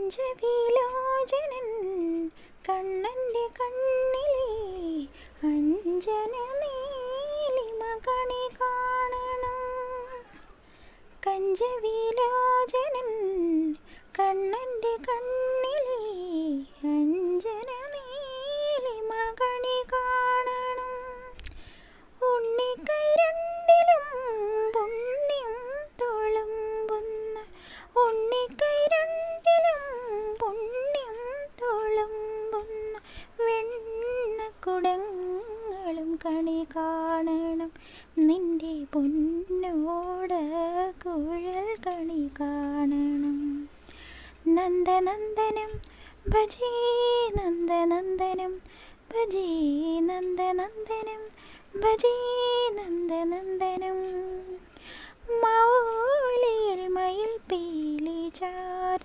പഞ്ചവിലോചനൻ കണ്ണൻ്റെ കണ്ണിലെ അഞ്ജന നീലിമ കണി കാണണം. കഞ്ചവിലോചനൻ കണ്ണൻ്റെ കണ്ണിലെ അഞ്ജന നീലിമ കണി കാണണം. ഉണ്ണിക്കൈ രണ്ടിലും പുണ്യം തുളുമ്പുന്ന ഉണ്ണിക്കൈ രണ്ടിലും പുണ്യം തുളുമ്പുന്ന വെണ്ണക്കുടങ്ങളും കണി കാണണം. നിന്റെ പൊന്നോട കുഴൽ കണി കാണണം. നന്ദനന്ദനം ഭജേ നന്ദനന്ദനം ഭജേ നന്ദനന്ദനം ഭജേ നന്ദനന്ദനം. മൗലിയിൽ മയിൽ പീലി ചാർത്തി